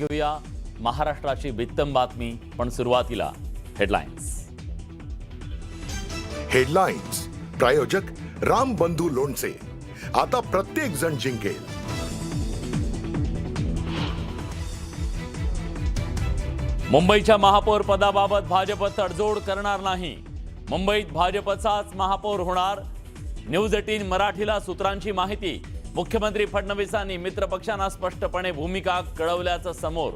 घेऊया महाराष्ट्राची बित्तम बातमी, पण सुरुवातीला हेडलाईन्स. हेडलाईन्स प्रायोजक राम बंधू लोणचे. आता प्रत्येक जण जिंकेल. मुंबईच्या महापौर पदाबाबत भाजप तडजोड करणार नाही. मुंबईत भाजपचाच महापौर होणार. न्यूज 18 मराठीला सूत्रांची माहिती. मुख्यमंत्री फडणवीसांनी मित्रपक्षांना स्पष्टपणे भूमिका कळवल्याचं समोर.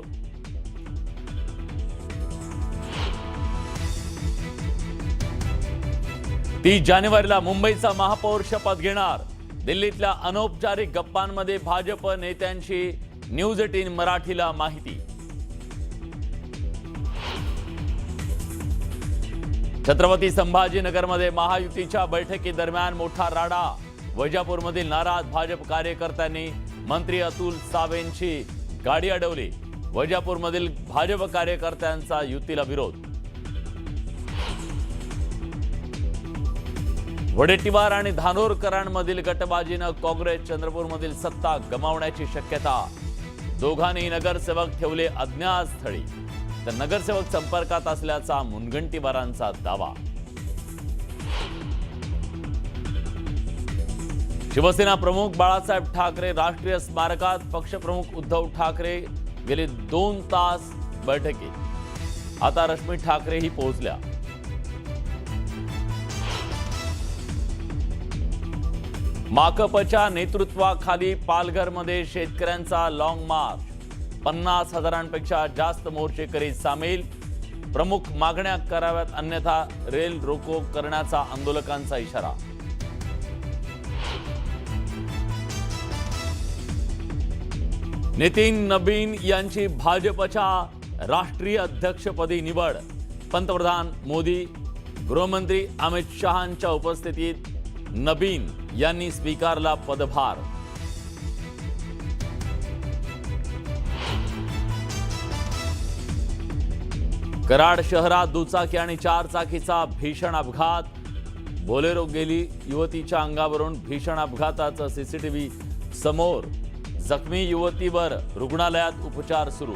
ती जानेवारीला मुंबईचा महापौर शपथ घेणार. दिल्लीतल्या अनौपचारिक गप्पांमध्ये भाजप नेत्यांची न्यूज 18 मराठीला माहिती. छत्रपती संभाजीनगरमध्ये महायुतीच्या बैठकीदरम्यान मोठा राडा. वैजापूरमधील नाराज भाजप कार्यकर्त्यांनी मंत्री अतुल सावेंची गाडी अडवली. वैजापूरमधील भाजप कार्यकर्त्यांचा युतीला विरोध. वडेट्टीवार आणि धानोरकरांमधील गटबाजीनं काँग्रेस चंद्रपूरमधील सत्ता गमावण्याची शक्यता. दोघांनी नगरसेवक ठेवले अज्ञात स्थळी, तर नगरसेवक संपर्कात असल्याचा मुनगंटीवारांचा दावा. शिवसेना प्रमुख बाळासाहेब ठाकरे राष्ट्रीय स्मारकात. पक्षप्रमुख उद्धव ठाकरे गेले 2 तास बैठकीत. आता रश्मी ठाकरेही पोहोचल्या. माकपच्या नेतृत्वाखाली पालघरमध्ये शेतकऱ्यांचा लॉंग मार्च. 50,000पेक्षा जास्त मोर्चेकरी सामील. प्रमुख मागण्या कराव्यात, अन्यथा रेल रोको करण्याचा आंदोलकांचा इशारा. नितीन नबीन यांची भाजपच्या राष्ट्रीय अध्यक्षपदी निवड. पंतप्रधान मोदी, गृहमंत्री अमित शहांच्या उपस्थितीत नबीन यांनी स्वीकारला पदभार. कराड शहरात दुचाकी आणि 4 चाकीचा भीषण अपघात. बोलेरो गेली युवतीच्या अंगावरून. भीषण अपघाताचं सीसीटीव्ही समोर. जखमी युवतीवर रुग्णालयात उपचार सुरू.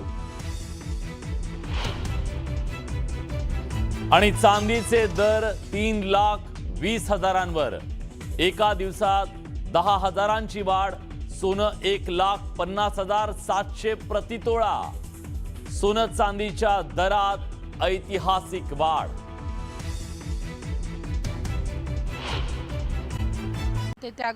आणि चांदीचे दर 3,20,000वर. एका दिवसात 10,000ची वाढ. सोनं 1,50,700 प्रतितोळा. सोनं चांदीच्या दरात ऐतिहासिक वाढ. ते त्या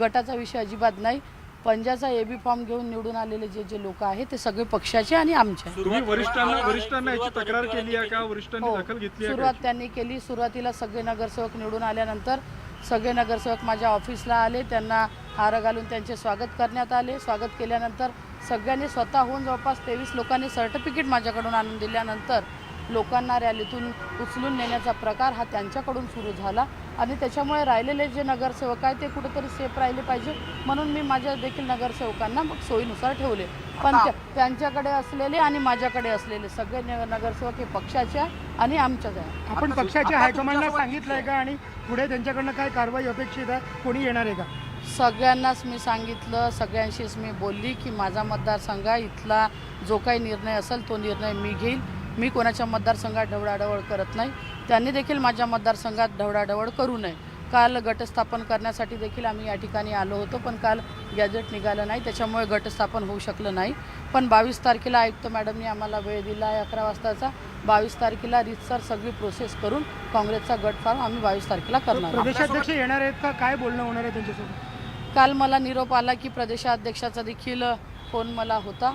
गटाचा विषय अजिबात नाही. पंजाचा एबी फॉर्म घेऊन निवडून आलेले जे लोक आहेत ते सगळे पक्षाचे आणि आमचे. तुम्ही वरिष्ठांना याची तक्रार केली आहे का? वरिष्ठांनी दखल घेतली आहे? सुरुवात त्यांनी केली. सुरुवातीला सगळे नगरसेवक निवडून आल्यानंतर सगळे नगरसेवक माझ्या ऑफिसला आले. त्यांना हार घालून त्यांचे स्वागत करण्यात आले. स्वागत केल्यानंतर सगळ्यांनी स्वतःहून जवळपास 23 लोकांनी सर्टिफिकेट माझ्याकडून आणून दिल्यानंतर लोकांना रॅलीतून उचलून नेण्याचा प्रकार हा त्यांच्याकडून सुरू झाला. आणि त्याच्यामुळे राहिलेले जे नगरसेवक आहेत ते कुठेतरी सेफ राहिले पाहिजे म्हणून मी माझ्या देखील नगरसेवकांना मग सोयीनुसार ठेवले. पण त्यांच्याकडे असलेले आणि माझ्याकडे असलेले सगळे नगरसेवक हे पक्षाचे आणि आमच्याच आहे. आपण पक्षाच्या हायकमांडला सांगितलंय का आणि पुढे त्यांच्याकडनं काय कारवाई अपेक्षित आहे? कोणी येणार आहे का? सगळ्यांनाच मी सांगितलं. सगळ्यांशीच मी बोलली की माझा मतदारसंघ इथला जो काही निर्णय असेल तो निर्णय मी घेईल. मी कोणाच्या मतदारसंघात ढवळाढवळ करत नाही. त्यांनी देखील माझ्या मतदारसंघात ढवळाढवळ करू नये. काल गटस्थापन करण्यासाठी देखील आम्ही या ठिकाणी आलो होतो, पण काल गॅजेट निघालं नाही, त्याच्यामुळे गटस्थापन होऊ शकलं नाही. पण 22 तारखेला आयुक्त मॅडमनी आम्हाला वेळ दिला आहे 11 वाजताचा. 22 तारखेला रीतसर सगळी प्रोसेस करून काँग्रेसचा गट फॉर्म आम्ही 22 तारखेला करणार. प्रदेशाध्यक्ष येणार आहेत का? काय बोलणं होणार आहे त्यांच्यासोबत? काल मला निरोप आला की प्रदेशाध्यक्षाचा देखील फोन मला होता.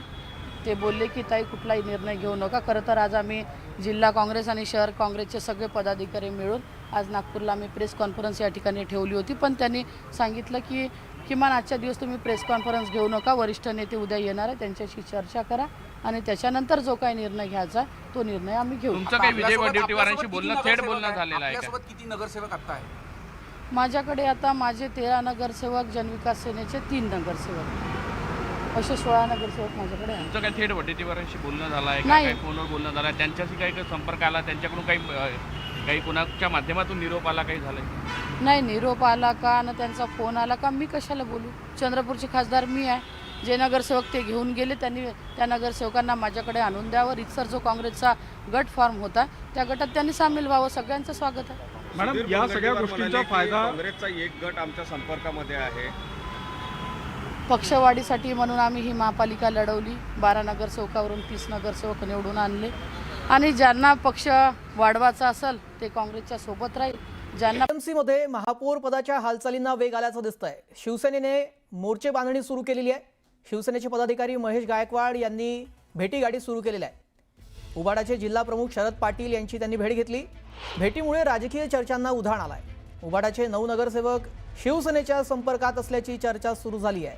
ते बोलले की ताई कुठलाही निर्णय घेऊ नका. खरं तर आज आम्ही जिल्हा काँग्रेस आणि शहर काँग्रेसचे सगळे पदाधिकारी मिळून आज नागपूरला आम्ही प्रेस कॉन्फरन्स या ठिकाणी ठेवली होती. पण त्यांनी सांगितलं की किमान आजच्या दिवस तुम्ही प्रेस कॉन्फरन्स घेऊ नका. वरिष्ठ नेते उद्या येणार आहे, त्यांच्याशी चर्चा करा आणि त्याच्यानंतर जो काही निर्णय घ्यायचा तो निर्णय आम्ही घेऊ. तुमचं काही विजय वडेट्टीवारांशी बोलणं थेट बोलणं झालेलं आहे का? किती नगरसेवक आता आहे? माझ्याकडे आता माझे 13 नगरसेवक, जनविकास सेनेचे 3 नगरसेवक, असे 16 नगरसेवक माझ्याकडे आहे. तुमचं काही थेट वडेट्टीवारांशी बोलणं झालं आहे का? नाही. काही फोनवर बोलणं झालं आहे? त्यांच्याशी काही संपर्क आला? त्यांच्याकडून काही कोणाच्या माध्यमातून निरोप आला? काही झालं? नाही, निरोप आला का आणि त्यांचा फोन आला का मी कशाला बोलू? चंद्रपूरचे खासदार मी आहे. जे नगरसेवक ते घेऊन गेले त्यांनी त्या नगरसेवकांना माझ्याकडे आणून द्यावं. रितसर जो काँग्रेसचा गट फॉर्म होता त्या गटात त्यांनी सामील व्हावं. सगळ्यांचं स्वागत आहे. मॅडम, या सगळ्या गोष्टींचा फायदा काँग्रेसचा एक गट आमच्या संपर्कामध्ये आहे. पक्षवाढीसाठी म्हणून आम्ही ही महापालिका लढवली. 12 नगरसेवकावरून 30 नगरसेवक निवडून आणले आणि ज्यांना पक्ष वाढवायचा असेल ते काँग्रेसच्या सोबत राहील. ज्यांना TMC मध्ये महापौर पदाच्या हालचालींना वेग आल्याचं दिसतंय. शिवसेनेने मोर्चे बांधणी सुरू केलेली आहे. शिवसेनेचे पदाधिकारी महेश गायकवाड यांनी भेटीगाडी सुरू केलेली आहे. उबाडाचे जिल्हा प्रमुख शरद पाटील यांची त्यांनी भेट घेतली. भेटीमुळे राजकीय चर्चांना उधाण आलाय. उबाडाचे 9 नगरसेवक शिवसेनेच्या संपर्कात असल्याची चर्चा सुरू झाली आहे.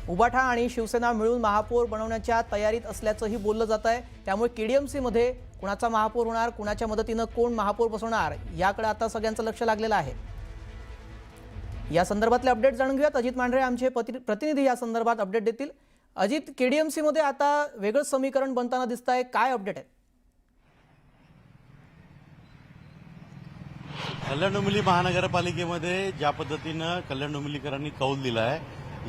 उबाठा आणि शिवसेना मिळून महापौर बनवण्याच्या तयारीत असल्याचंही बोललं जात आहे. त्यामुळे KDMC मध्ये कुणाचा महापौर होणार, कुणाच्या मदतीनं कोण महापौर बसवणार याकडे आता सगळ्यांचं लक्ष लागलेलं आहे. या संदर्भातले अपडेट जाणून घेऊयात. अजित मांढरे आमचे प्रतिनिधी या संदर्भात अपडेट देतील. अजित, KDMC मध्ये आता वेगळंच समीकरण बनताना दिसत आहे, काय अपडेट आहे? कल्याण डोंबिवली महानगरपालिकेमध्ये ज्या पद्धतीनं कल्याण डोंबिवलीकरांनी कौल दिला आहे,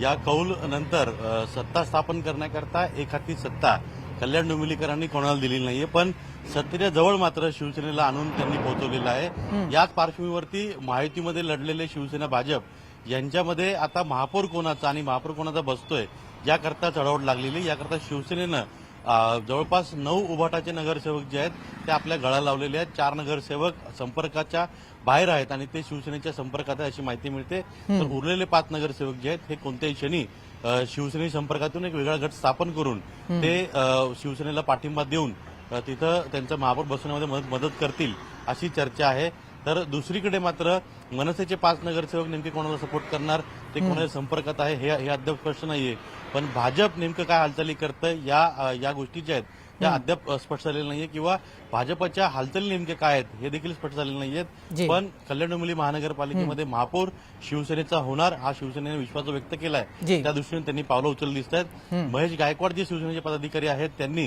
या कौल नंतर सत्ता स्थापन करण्याकरता एखादी सत्ता कल्याण डोंबिवलीकरांनी कोणाला दिलेली नाहीये, पण सत्तेच्या जवळ मात्र शिवसेनेला आणून त्यांनी पोहोचवलेलं आहे. याच पार्श्वभूमीवरती महायुतीमध्ये लढलेले शिवसेना भाजप यांच्यामध्ये आता महापौर कोणाचा आणि महापौर कोणाचा बसतोय याकरता चढाओढ लागलेली. याकरता शिवसेनेनं जवळपास 9 उभाटाचे नगरसेवक जे आहेत ते आपल्या गळा लावलेले आहेत. 4 नगरसेवक संपर्काच्या बाहेर आहेत आणि ते शिवसेनेच्या संपर्कात आहे अशी माहिती मिळते. तर उरलेले 5 नगरसेवक जे आहेत हे कोणत्याही क्षणी शिवसेने संपर्कातून एक वेगळा गट स्थापन करून ते शिवसेनेला पाठिंबा देऊन तिथं त्यांचं महापौर बसवण्यामध्ये मदत करतील अशी चर्चा आहे. तर दुसरीकडे मात्र मनसेचे 5 नगरसेवक नेमके कोणाला सपोर्ट करणार, ते कोणाच्या संपर्कात आहे हे अद्याप स्पष्ट नाहीये. पण भाजप नेमकं काय हालचाली करतं या गोष्टी ज्या आहेत त्या अद्याप स्पष्ट झालेल्या नाहीये किंवा भाजपच्या हालचाली नेमके काय आहेत हे देखील स्पष्ट झालेले नाहीयेत. पण कल्याण डोंबिवली महानगरपालिकेमध्ये महापौर शिवसेनेचा होणार हा शिवसेनेने विश्वास व्यक्त केलाय. त्या दृष्टीने त्यांनी पावलं उचलली दिसत आहेत. महेश गायकवाड जे शिवसेनेचे पदाधिकारी आहेत त्यांनी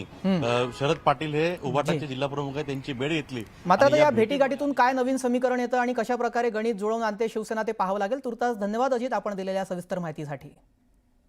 शरद पाटील हे उभाटाचे जिल्हा प्रमुख आहेत त्यांची भेट घेतली. मात्र आता या भेटीगाठीतून काय नवीन समीकरण येतं आणि कशा प्रकारे गणित जुळवून आणते शिवसेना ते पाहावं लागेल. तुर्तास धन्यवाद अजित, आपण दिलेल्या सविस्तर माहितीसाठी.